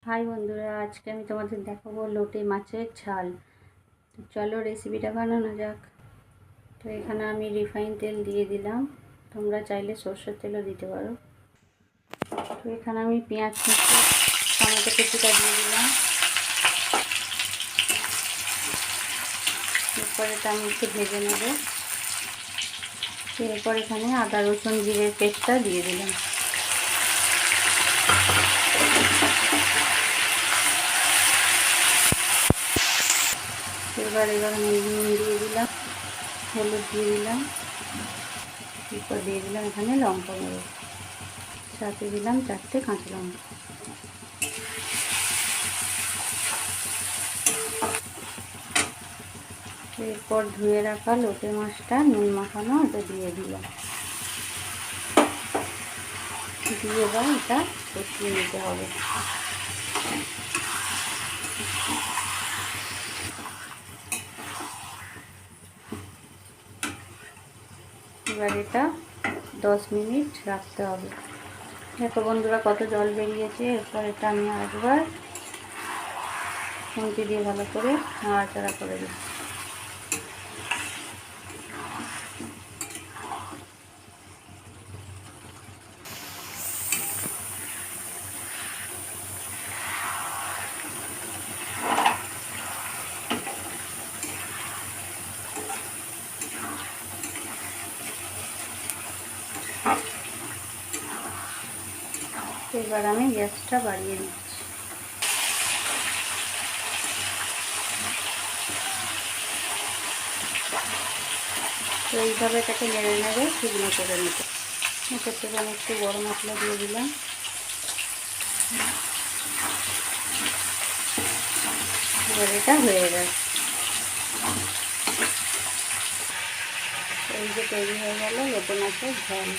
High বন্ধুরা, আজকে আমি তোমাদের দেখাবো লোটে মাছের ঝাল। তো চলো রেসিপিটা বানানো যাক। তো এখানে আমি রিফাইন তেল দিয়ে দিলাম, তোমরা চাইলে সরষের তেলও দিতে পারো। তো এখানে আমি পেঁয়াজ কুচি, টমেটো কুচিটা দিয়ে দিলাম। এরপর এটা আমি একটু ভেজে নেব। এরপর এখানে আদা রসুন জিরের পেস্টটা দিয়ে দিলাম। এবার নুন দিয়ে দিলাম, হলুদ দিয়ে দিলাম, এরপর দিয়ে দিলাম এখানে লঙ্কা গুঁড়ো, সাথে দিলাম 4টে কাঁচা লঙ্কা। এরপর ধুয়ে রাখা লোটে মাছটা নুন মাখানো এটা দিয়ে দিলাম, দিয়ে এবার এটা কষিয়ে নিতে হবে। এবার এটা 10 মিনিট রাখতে হবে। দেখো বন্ধুরা কত জল বেরিয়েছে। এরপর এটা আমি আরেকবার খুন্তি দিয়ে ভালো করে নাড়াচাড়া করে দিই। এবার আমি গ্যাসটা বাড়িয়ে দিচ্ছি। তো এইভাবে এটাকে নেড়ে নেড়ে শুকনো করে নিতে। এটাতে আমি একটু গরম মশলা দিয়ে দিলাম। এবার এটা হয়ে গেছে। এই যে তৈরি হয়ে গেল লোটে মাছের ঝাল।